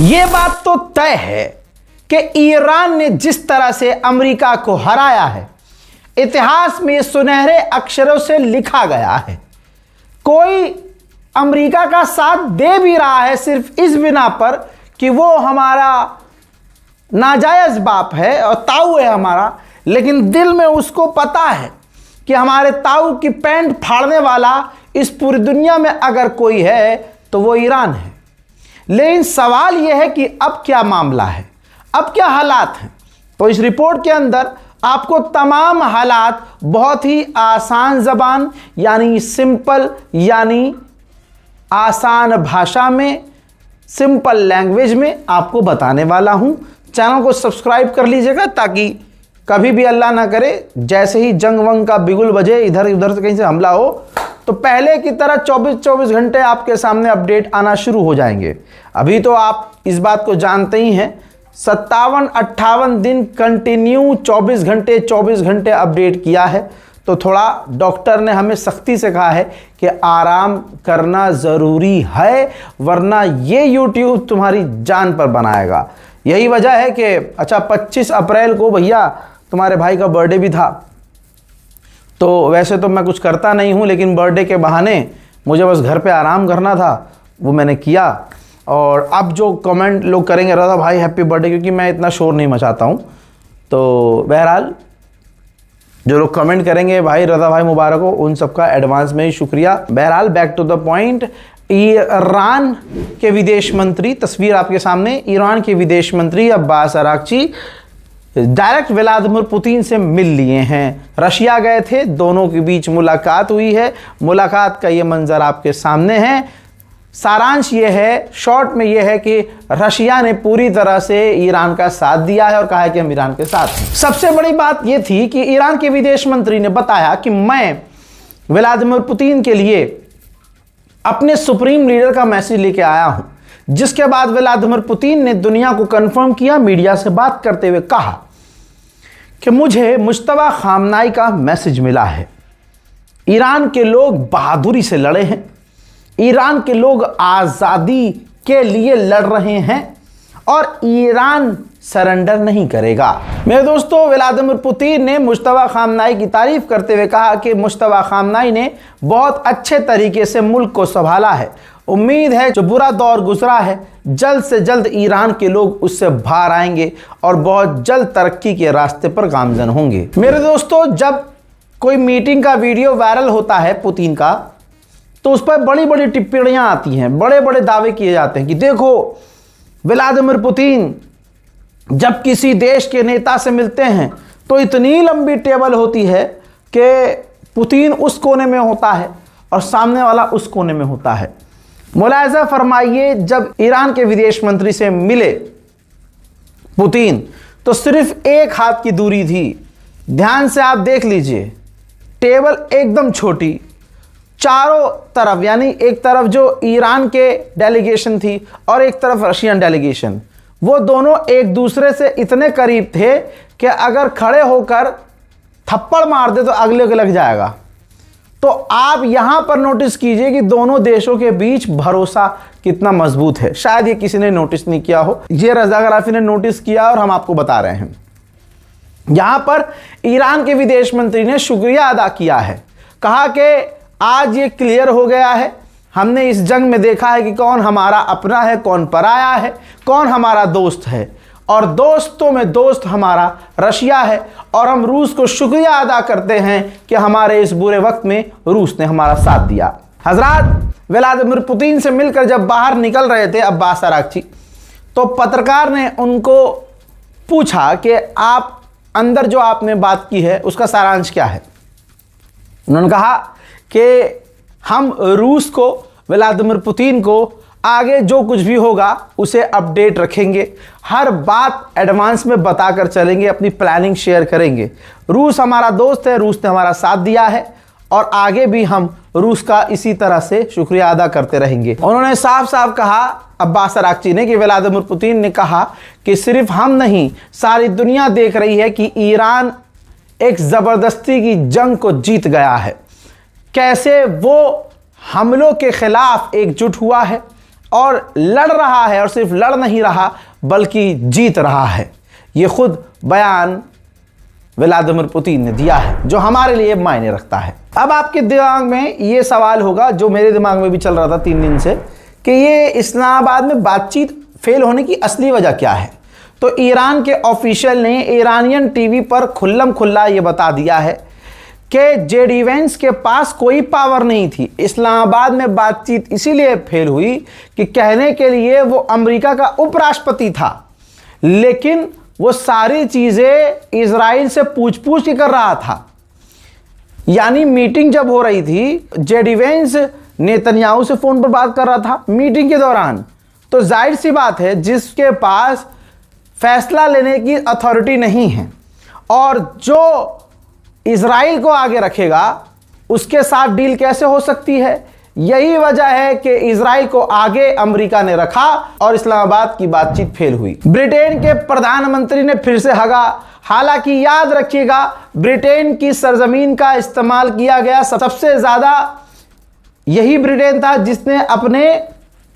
ये बात तो तय है कि ईरान ने जिस तरह से अमेरिका को हराया है, इतिहास में सुनहरे अक्षरों से लिखा गया है। कोई अमेरिका का साथ दे भी रहा है सिर्फ इस बिना पर कि वो हमारा नाजायज बाप है और ताऊ है हमारा, लेकिन दिल में उसको पता है कि हमारे ताऊ की पैंट फाड़ने वाला इस पूरी दुनिया में अगर कोई है तो वो ईरान है। लेकिन सवाल यह है कि अब क्या मामला है, अब क्या हालात हैं। तो इस रिपोर्ट के अंदर आपको तमाम हालात बहुत ही आसान ज़बान यानी सिंपल यानी आसान भाषा में, सिंपल लैंग्वेज में आपको बताने वाला हूं। चैनल को सब्सक्राइब कर लीजिएगा ताकि कभी भी अल्लाह ना करे जैसे ही जंग वंग का बिगुल बजे, इधर उधर से कहीं से हमला हो, तो पहले की तरह 24-24 घंटे आपके सामने अपडेट आना शुरू हो जाएंगे। अभी तो आप इस बात को जानते ही हैं, 57-58 दिन कंटिन्यू 24 घंटे अपडेट किया है। तो थोड़ा डॉक्टर ने हमें सख्ती से कहा है कि आराम करना ज़रूरी है, वरना ये YouTube तुम्हारी जान पर बनाएगा। यही वजह है कि अच्छा 25 अप्रैल को भैया तुम्हारे भाई का बर्थडे भी था। तो वैसे तो मैं कुछ करता नहीं हूँ, लेकिन बर्थडे के बहाने मुझे बस घर पे आराम करना था, वो मैंने किया। और अब जो कमेंट लोग करेंगे रज़ा भाई हैप्पी बर्थडे, क्योंकि मैं इतना शोर नहीं मचाता हूँ, तो बहरहाल जो लोग कमेंट करेंगे भाई रज़ा भाई मुबारक हो, उन सबका एडवांस में ही शुक्रिया। बहरहाल back to the point, Iran के विदेश मंत्री, तस्वीर आपके सामने, ईरान के विदेश मंत्री Abbas Araghchi direct Vladimir Putin से मिल लिए हैं। रशिया गए थे, दोनों के बीच मुलाकात हुई है। मुलाकात का ये मंजर आपके सामने है। सारांश ये है, शॉर्ट में ये है कि रशिया ने पूरी तरह से ईरान का साथ दिया है और कहा है कि हम ईरान के साथ हैं। सबसे बड़ी बात ये थी कि ईरान के विदेश मंत्री ने बताया कि मैं व्लादिमीर पुतिन के लिए अपने सुप्रीम लीडर का मैसेज लेके आया हूं, जिसके बाद व्लादिमीर पुतिन ने दुनिया को कंफर्म किया, मीडिया से बात करते हुए कहा कि मुझे मुश्तबा खामनाई का मैसेज मिला है। ईरान के लोग बहादुरी से लड़े हैं, ईरान के लोग आज़ादी के लिए लड़ रहे हैं और ईरान सरेंडर नहीं करेगा। मेरे दोस्तों, व्लादिमीर पुतिन ने मुश्तबा खामनाई की तारीफ करते हुए कहा कि मुश्तबा खामनाई ने बहुत अच्छे तरीके से मुल्क को संभाला है। उम्मीद है जो बुरा दौर गुजरा है, जल्द से जल्द ईरान के लोग उससे बाहर आएंगे और बहुत जल्द तरक्की के रास्ते पर गामजन होंगे। मेरे दोस्तों, जब कोई मीटिंग का वीडियो वायरल होता है पुतिन का, तो उस पर बड़ी बड़ी टिप्पणियां आती हैं, बड़े बड़े दावे किए जाते हैं कि देखो व्लादिमीर पुतिन जब किसी देश के नेता से मिलते हैं तो इतनी लंबी टेबल होती है कि पुतिन उस कोने में होता है और सामने वाला उस कोने में होता है। मुलाहिजा फरमाइए, जब ईरान के विदेश मंत्री से मिले पुतिन तो सिर्फ एक हाथ की दूरी थी। ध्यान से आप देख लीजिए, टेबल एकदम छोटी, चारों तरफ यानी एक तरफ जो ईरान के डेलीगेशन थी और एक तरफ रशियन डेलीगेशन, वो दोनों एक दूसरे से इतने करीब थे कि अगर खड़े होकर थप्पड़ मार दे तो अगले को लग जाएगा। तो आप यहां पर नोटिस कीजिए कि दोनों देशों के बीच भरोसा कितना मजबूत है। शायद ये किसी ने नोटिस नहीं किया हो, ये रज़ा गराफी ने नोटिस किया और हम आपको बता रहे हैं। यहां पर ईरान के विदेश मंत्री ने शुक्रिया अदा किया है, कहा कि आज ये क्लियर हो गया है, हमने इस जंग में देखा है कि कौन हमारा अपना है, कौन पराया है, कौन हमारा दोस्त है, और दोस्तों में दोस्त हमारा रशिया है। और हम रूस को शुक्रिया अदा करते हैं कि हमारे इस बुरे वक्त में रूस ने हमारा साथ दिया। हजरात, व्लादिमीर पुतिन से मिलकर जब बाहर निकल रहे थे अब्बास अराक्ची, तो पत्रकार ने उनको पूछा कि आप अंदर जो आपने बात की है उसका सारांश क्या है। उन्होंने कहा कि हम रूस को, व्लादिमीर पुतिन को आगे जो कुछ भी होगा उसे अपडेट रखेंगे, हर बात एडवांस में बताकर चलेंगे, अपनी प्लानिंग शेयर करेंगे। रूस हमारा दोस्त है, रूस ने हमारा साथ दिया है और आगे भी हम रूस का इसी तरह से शुक्रिया अदा करते रहेंगे। उन्होंने साफ साफ कहा अब्बास अराक्ची ने कि व्लादिमीर पुतिन ने कहा कि सिर्फ हम नहीं, सारी दुनिया देख रही है कि ईरान एक ज़बरदस्ती की जंग को जीत गया है, कैसे वो हमलों के खिलाफ एकजुट हुआ है, और लड़ रहा है, और सिर्फ लड़ नहीं रहा बल्कि जीत रहा है। ये खुद बयान व्लादिमीर पुतिन ने दिया है, जो हमारे लिए मायने रखता है। अब आपके दिमाग में ये सवाल होगा, जो मेरे दिमाग में भी चल रहा था 3 दिन से, कि ये इस्लामाबाद में बातचीत फेल होने की असली वजह क्या है। तो ईरान के ऑफिशियल ने ईरानियन टीवी पर खुल्लम खुल्ला ये बता दिया है कि जेडी वेंस के पास कोई पावर नहीं थी। इस्लामाबाद में बातचीत इसीलिए फेल हुई कि कहने के लिए वो अमेरिका का उपराष्ट्रपति था, लेकिन वो सारी चीज़ें इजराइल से पूछ के कर रहा था। यानी मीटिंग जब हो रही थी, जेडी वेंस नेतन्याहू से फ़ोन पर बात कर रहा था मीटिंग के दौरान, तो जाहिर सी बात है जिसके पास फैसला लेने की अथॉरिटी नहीं है और जो इजराइल को आगे रखेगा, उसके साथ डील कैसे हो सकती है। यही वजह है कि इजराइल को आगे अमेरिका ने रखा और इस्लामाबाद की बातचीत फेल हुई। ब्रिटेन के प्रधानमंत्री ने फिर से हगा। हालांकि याद रखिएगा, ब्रिटेन की सरजमीन का इस्तेमाल किया गया सबसे ज़्यादा यही ब्रिटेन था जिसने अपने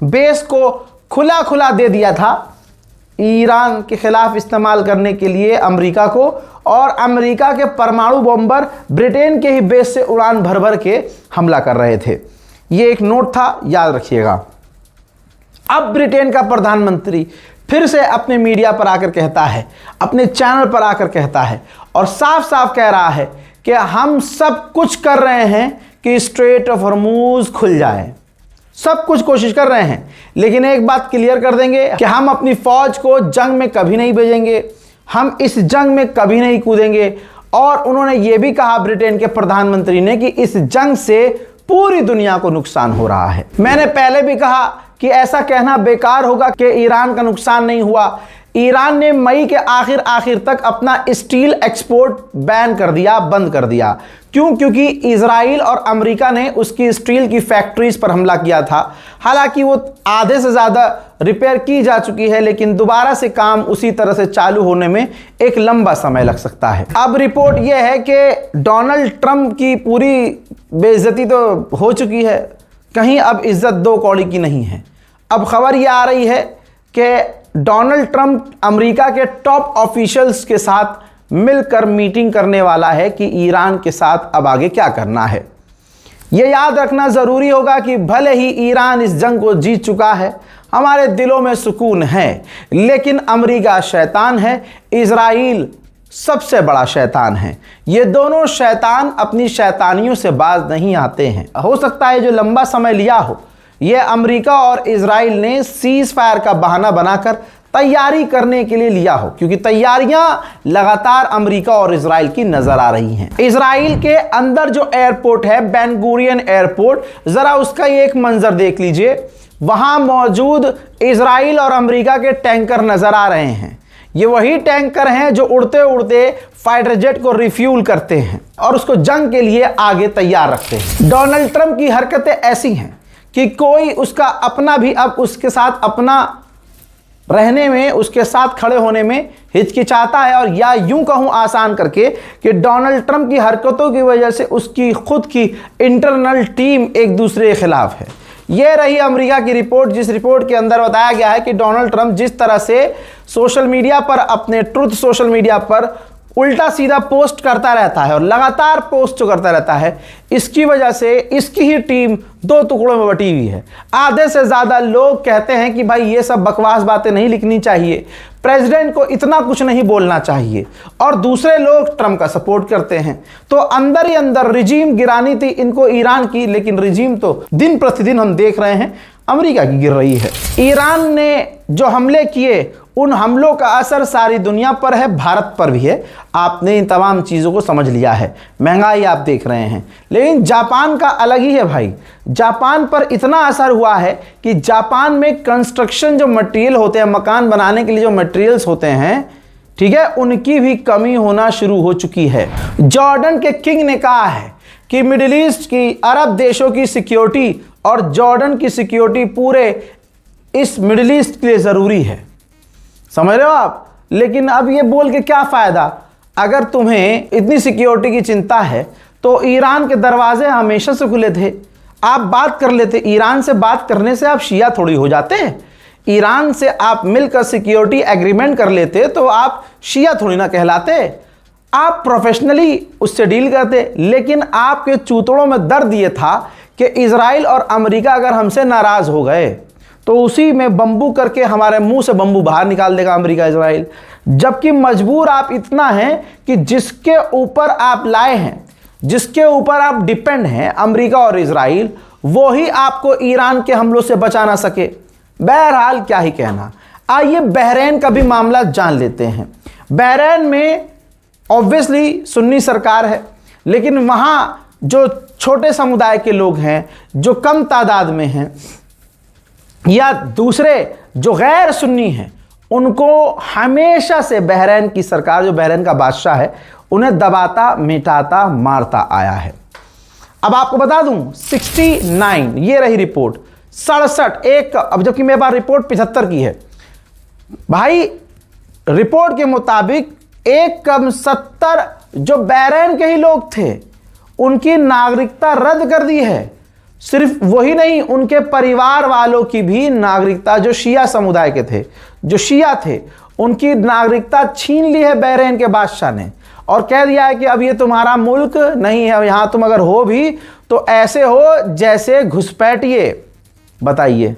बेस को खुला दे दिया था ईरान के खिलाफ इस्तेमाल करने के लिए अमेरिका को, और अमेरिका के परमाणु बॉम्बर ब्रिटेन के ही बेस से उड़ान भर के हमला कर रहे थे। ये एक नोट था, याद रखिएगा। अब ब्रिटेन का प्रधानमंत्री फिर से अपने मीडिया पर आकर कहता है, अपने चैनल पर आकर कहता है और साफ साफ कह रहा है कि हम सब कुछ कर रहे हैं कि स्ट्रेट ऑफ हॉर्मूज खुल जाए, सब कुछ कोशिश कर रहे हैं, लेकिन एक बात क्लियर कर देंगे कि हम अपनी फौज को जंग में कभी नहीं भेजेंगे, हम इस जंग में कभी नहीं कूदेंगे। और उन्होंने ये भी कहा ब्रिटेन के प्रधानमंत्री ने कि इस जंग से पूरी दुनिया को नुकसान हो रहा है। मैंने पहले भी कहा कि ऐसा कहना बेकार होगा कि ईरान का नुकसान नहीं हुआ। ईरान ने मई के आखिर तक अपना स्टील एक्सपोर्ट बैन कर दिया, बंद कर दिया। क्यों? क्योंकि इजराइल और अमेरिका ने उसकी स्टील की फैक्ट्रीज पर हमला किया था। हालांकि वो आधे से ज़्यादा रिपेयर की जा चुकी है, लेकिन दोबारा से काम उसी तरह से चालू होने में एक लंबा समय लग सकता है। अब रिपोर्ट यह है कि डोनाल्ड ट्रंप की पूरी बेइज्जती तो हो चुकी है, कहीं अब इज्जत 2 कौड़ी की नहीं है। अब खबर यह आ रही है कि डोनाल्ड ट्रंप अमेरिका के टॉप ऑफिशियल्स के साथ मिलकर मीटिंग करने वाला है कि ईरान के साथ अब आगे क्या करना है। यह याद रखना ज़रूरी होगा कि भले ही ईरान इस जंग को जीत चुका है, हमारे दिलों में सुकून है, लेकिन अमेरिका शैतान है, इजराइल सबसे बड़ा शैतान है। ये दोनों शैतान अपनी शैतानियों से बाज नहीं आते हैं। हो सकता है जो लंबा समय लिया हो, यह अमेरिका और इजराइल ने सीज फायर का बहाना बनाकर तैयारी करने के लिए लिया हो, क्योंकि तैयारियां लगातार अमेरिका और इजराइल की नजर आ रही हैं। इजराइल के अंदर जो एयरपोर्ट है, बेन गुरियन एयरपोर्ट, जरा उसका ये एक मंजर देख लीजिए। वहां मौजूद इजराइल और अमेरिका के टैंकर नजर आ रहे हैं। ये वही टैंकर हैं जो उड़ते उड़ते फाइटर जेट को रिफ्यूल करते हैं और उसको जंग के लिए आगे तैयार रखते हैं। डोनाल्ड ट्रंप की हरकतें ऐसी हैं कि कोई उसका अपना भी अब उसके साथ अपना रहने में, उसके साथ खड़े होने में हिचकिचाता है। और या यूं कहूं आसान करके कि डोनाल्ड ट्रंप की हरकतों की वजह से उसकी खुद की इंटरनल टीम एक दूसरे के खिलाफ है। यह रही अमेरिका की रिपोर्ट, जिस रिपोर्ट के अंदर बताया गया है कि डोनाल्ड ट्रंप जिस तरह से सोशल मीडिया पर, अपने ट्रुथ सोशल मीडिया पर उल्टा सीधा पोस्ट करता रहता है और लगातार पोस्ट जो करता रहता है, इसकी वजह से इसकी ही टीम 2 टुकड़ों में बटी हुई है। आधे से ज़्यादा लोग कहते हैं कि भाई ये सब बकवास बातें नहीं लिखनी चाहिए, प्रेसिडेंट को इतना कुछ नहीं बोलना चाहिए, और दूसरे लोग ट्रंप का सपोर्ट करते हैं। तो अंदर ही अंदर रिजीम गिरानी थी इनको ईरान की, लेकिन रिजीम तो दिन प्रतिदिन हम देख रहे हैं अमेरिका की गिर रही है। ईरान ने जो हमले किए, उन हमलों का असर सारी दुनिया पर है, भारत पर भी है। आपने इन तमाम चीज़ों को समझ लिया है, महंगाई आप देख रहे हैं। लेकिन जापान का अलग ही है भाई। जापान पर इतना असर हुआ है कि जापान में कंस्ट्रक्शन जो मटेरियल होते हैं, मकान बनाने के लिए जो मटेरियल्स होते हैं, ठीक है, उनकी भी कमी होना शुरू हो चुकी है। जॉर्डन के किंग ने कहा है कि मिडिल ईस्ट की, अरब देशों की सिक्योरिटी और जॉर्डन की सिक्योरिटी पूरे इस मिडिल ईस्ट के लिए ज़रूरी है। समझ रहे हो आप? लेकिन अब ये बोल के क्या फ़ायदा? अगर तुम्हें इतनी सिक्योरिटी की चिंता है तो ईरान के दरवाजे हमेशा से खुले थे। आप बात कर लेते, ईरान से बात करने से आप शिया थोड़ी हो जाते हैं। ईरान से आप मिलकर सिक्योरिटी एग्रीमेंट कर लेते तो आप शिया थोड़ी ना कहलाते। आप प्रोफेशनली उससे डील करते, लेकिन आपके चूतड़ों में दर्द ये था कि इजराइल और अमेरिका अगर हमसे नाराज हो गए तो उसी में बम्बू करके हमारे मुंह से बम्बू बाहर निकाल देगा अमेरिका इजराइल। जबकि मजबूर आप इतना हैं कि जिसके ऊपर आप लाए हैं, जिसके ऊपर आप डिपेंड हैं, अमेरिका और इजराइल, वो ही आपको ईरान के हमलों से बचा ना सके। बहरहाल क्या ही कहना। आइए बहरीन का भी मामला जान लेते हैं। बहरीन में ऑब्वियसली सुन्नी सरकार है, लेकिन वहां जो छोटे समुदाय के लोग हैं, जो कम तादाद में हैं, या दूसरे जो गैर सुन्नी हैं, उनको हमेशा से बहरीन की सरकार, जो बहरीन का बादशाह है, उन्हें दबाता, मिटाता, मारता आया है। अब आपको बता दूं 69, ये रही रिपोर्ट, 67 एक, अब जबकि मेरे पास रिपोर्ट 75 की है भाई। रिपोर्ट के मुताबिक 1.70 जो बहरीन के ही लोग थे उनकी नागरिकता रद्द कर दी है। सिर्फ वही नहीं, उनके परिवार वालों की भी नागरिकता, जो शिया समुदाय के थे, जो शिया थे, उनकी नागरिकता छीन ली है बहरीन के बादशाह ने, और कह दिया है कि अब ये तुम्हारा मुल्क नहीं है, यहां तुम अगर हो भी तो ऐसे हो जैसे घुसपैठिए। बताइए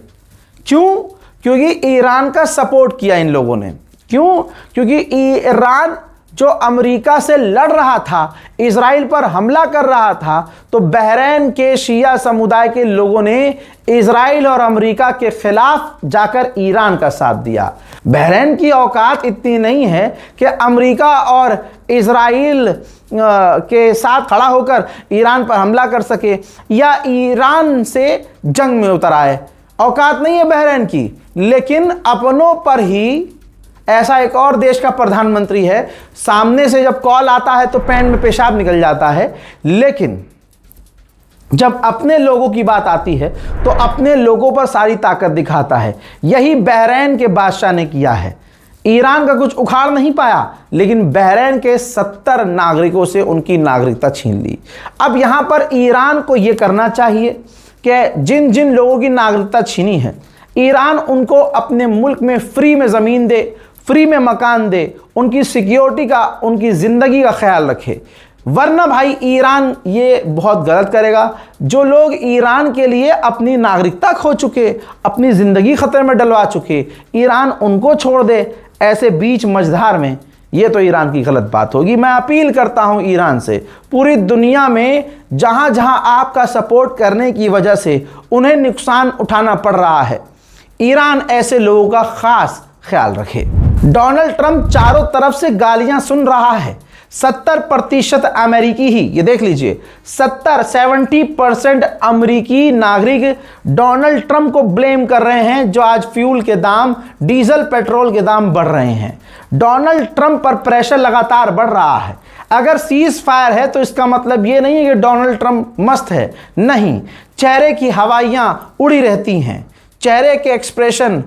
क्यों? क्योंकि ईरान का सपोर्ट किया इन लोगों ने। क्यों? क्योंकि ईरान जो अमेरिका से लड़ रहा था, इजराइल पर हमला कर रहा था, तो बहरीन के शिया समुदाय के लोगों ने इजराइल और अमेरिका के खिलाफ जाकर ईरान का साथ दिया। बहरीन की औकात इतनी नहीं है कि अमेरिका और इजराइल के साथ खड़ा होकर ईरान पर हमला कर सके या ईरान से जंग में उतर आए। औकात नहीं है बहरीन की, लेकिन अपनों पर ही, ऐसा एक और देश का प्रधानमंत्री है, सामने से जब कॉल आता है तो पैंट में पेशाब निकल जाता है, लेकिन जब अपने लोगों की बात आती है तो अपने लोगों पर सारी ताकत दिखाता है। यही बहरीन के बादशाह ने किया है। ईरान का कुछ उखाड़ नहीं पाया, लेकिन बहरीन के 70 नागरिकों से उनकी नागरिकता छीन ली। अब यहां पर ईरान को यह करना चाहिए कि जिन जिन लोगों की नागरिकता छीनी है, ईरान उनको अपने मुल्क में फ्री में ज़मीन दे, फ्री में मकान दे, उनकी सिक्योरिटी का, उनकी ज़िंदगी का ख्याल रखे। वरना भाई ईरान ये बहुत गलत करेगा। जो लोग ईरान के लिए अपनी नागरिकता खो चुके, अपनी ज़िंदगी ख़तरे में डलवा चुके, ईरान उनको छोड़ दे ऐसे बीच मझधार में, ये तो ईरान की गलत बात होगी। मैं अपील करता हूँ ईरान से, पूरी दुनिया में जहाँ जहाँ आपका सपोर्ट करने की वजह से उन्हें नुकसान उठाना पड़ रहा है, ईरान ऐसे लोगों का ख़ास ख्याल रखे। डोनाल्ड ट्रंप चारों तरफ से गालियां सुन रहा है। 70% अमेरिकी ही, ये देख लीजिए, 70% अमेरिकी नागरिक डोनाल्ड ट्रंप को ब्लेम कर रहे हैं, जो आज फ्यूल के दाम, डीजल पेट्रोल के दाम बढ़ रहे हैं। डोनाल्ड ट्रंप पर प्रेशर लगातार बढ़ रहा है। अगर सीज फायर है तो इसका मतलब ये नहीं है कि डोनाल्ड ट्रंप मस्त है, नहीं, चेहरे की हवाइयां उड़ी रहती हैं, चेहरे के एक्सप्रेशन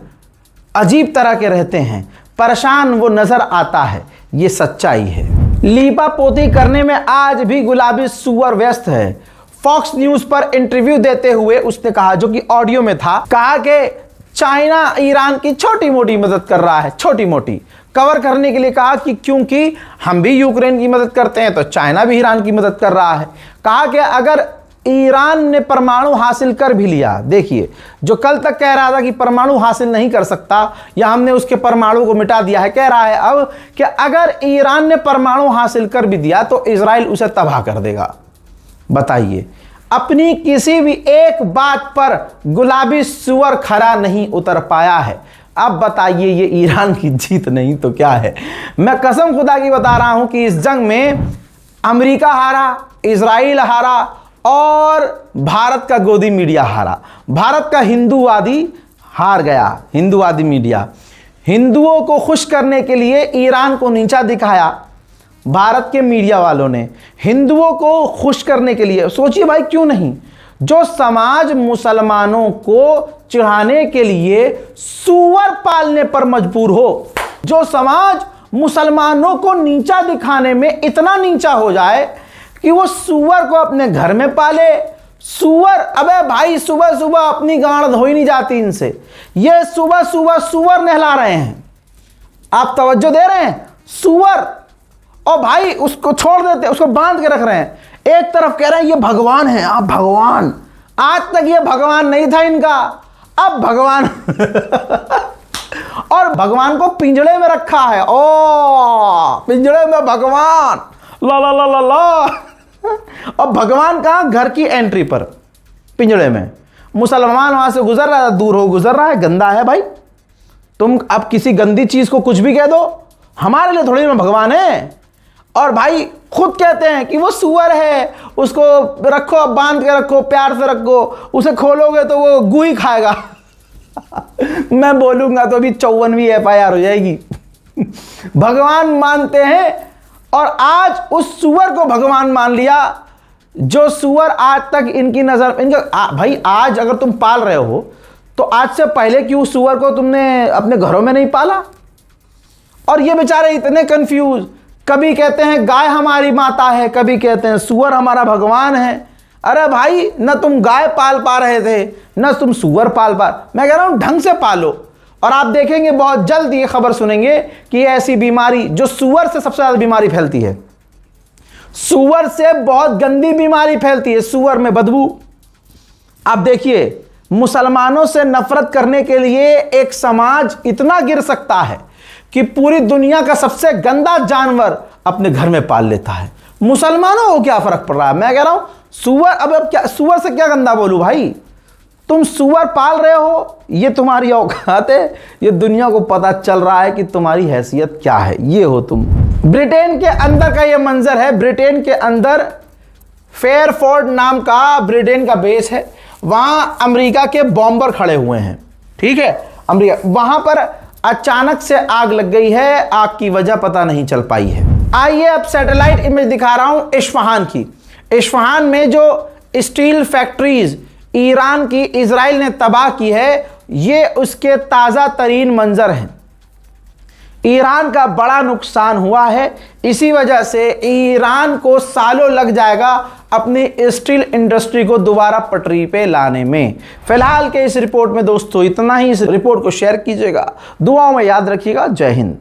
अजीब तरह के रहते हैं, परेशान वो नजर आता है, ये सच्चाई है। लीपा पोती करने में आज भी गुलाबी सुअर व्यस्त है। फॉक्स न्यूज पर इंटरव्यू देते हुए उसने कहा, जो कि ऑडियो में था, कहा कि चाइना ईरान की छोटी मोटी मदद कर रहा है, छोटी मोटी कवर करने के लिए कहा कि क्योंकि हम भी यूक्रेन की मदद करते हैं तो चाइना भी ईरान की मदद कर रहा है। कहा कि अगर ईरान ने परमाणु हासिल कर भी लिया, देखिए जो कल तक कह रहा था कि परमाणु हासिल नहीं कर सकता या हमने उसके परमाणु को मिटा दिया है, कह रहा है अब कि अगर ईरान ने परमाणु हासिल कर भी दिया तो इजराइल उसे तबाह कर देगा। बताइए, अपनी किसी भी एक बात पर गुलाबी सुअर खरा नहीं उतर पाया है। अब बताइए, ये ईरान की जीत नहीं तो क्या है? मैं कसम खुदा की बता रहा हूं कि इस जंग में अमेरिका हारा, इजराइल हारा और भारत का गोदी मीडिया हारा। भारत का हिंदूवादी हार गया, हिंदूवादी मीडिया। हिंदुओं को खुश करने के लिए ईरान को नीचा दिखाया भारत के मीडिया वालों ने, हिंदुओं को खुश करने के लिए। सोचिए भाई, क्यों नहीं? जो समाज मुसलमानों को चिढ़ाने के लिए सूअर पालने पर मजबूर हो, जो समाज मुसलमानों को नीचा दिखाने में इतना नीचा हो जाए कि वो सूअर को अपने घर में पाले, सुअर, अबे भाई सुबह सुबह अपनी गांड धोई नहीं जाती इनसे, ये सुबह सुबह सुअर नहला रहे हैं। आप तवज्जो दे रहे हैं? सुअर, और भाई उसको छोड़ देते, उसको बांध के रख रहे हैं। एक तरफ कह रहे हैं ये भगवान है, आप भगवान, आज तक ये भगवान नहीं था इनका, अब भगवान और भगवान को पिंजड़े में रखा है। ओ पिंजड़े में भगवान, ला ला ला ला ला। और भगवान कहाँ? घर की एंट्री पर, पिंजड़े में। मुसलमान वहां से गुजर रहा है, दूर हो गुजर रहा है, गंदा है भाई। तुम अब किसी गंदी चीज को कुछ भी कह दो, हमारे लिए थोड़ी में भगवान है। और भाई खुद कहते हैं कि वो सुअर है, उसको रखो, बांध के रखो, प्यार से रखो, उसे खोलोगे तो वो गू ही खाएगा। मैं बोलूंगा तो अभी 54वीं FIR हो जाएगी। भगवान मानते हैं, और आज उस सुअर को भगवान मान लिया, जो सुअर आज तक इनकी नजर, इनका भाई आज अगर तुम पाल रहे हो तो आज से पहले क्यों सुअर को तुमने अपने घरों में नहीं पाला? और ये बेचारे इतने कंफ्यूज, कभी कहते हैं गाय हमारी माता है, कभी कहते हैं सुअर हमारा भगवान है। अरे भाई, न तुम गाय पाल पा रहे थे, न तुम सुअर पाल पा, मैं कह रहा हूं ढंग से पालो। और आप देखेंगे बहुत जल्द ये खबर सुनेंगे कि ऐसी बीमारी जो सुअर से सबसे ज्यादा बीमारी फैलती है, सुअर से बहुत गंदी बीमारी फैलती है, सुअर में बदबू। आप देखिए, मुसलमानों से नफरत करने के लिए एक समाज इतना गिर सकता है कि पूरी दुनिया का सबसे गंदा जानवर अपने घर में पाल लेता है। मुसलमानों को क्या फर्क पड़ रहा है? मैं कह रहा हूं सुअर, अब क्या सुअर से क्या गंदा बोलूं भाई? तुम सुअर पाल रहे हो, ये तुम्हारी औकात है, ये दुनिया को पता चल रहा है कि तुम्हारी हैसियत क्या है, ये हो तुम। ब्रिटेन के अंदर का ये मंजर है। ब्रिटेन के अंदर फेयरफोर्ड नाम का ब्रिटेन का बेस है, वहां अमेरिका के बॉम्बर खड़े हुए हैं, ठीक है, अमेरिका। वहां पर अचानक से आग लग गई है, आग की वजह पता नहीं चल पाई है। आइए अब सैटेलाइट इमेज दिखा रहा हूं इस्फहान की। इस्फहान में जो स्टील फैक्ट्रीज ईरान की इजराइल ने तबाह की है, ये उसके ताज़ा तरीन मंजर हैं। ईरान का बड़ा नुकसान हुआ है, इसी वजह से ईरान को सालों लग जाएगा अपनी स्टील इंडस्ट्री को दोबारा पटरी पे लाने में। फिलहाल के इस रिपोर्ट में दोस्तों इतना ही। इस रिपोर्ट को शेयर कीजिएगा, दुआओं में याद रखिएगा। जय हिंद।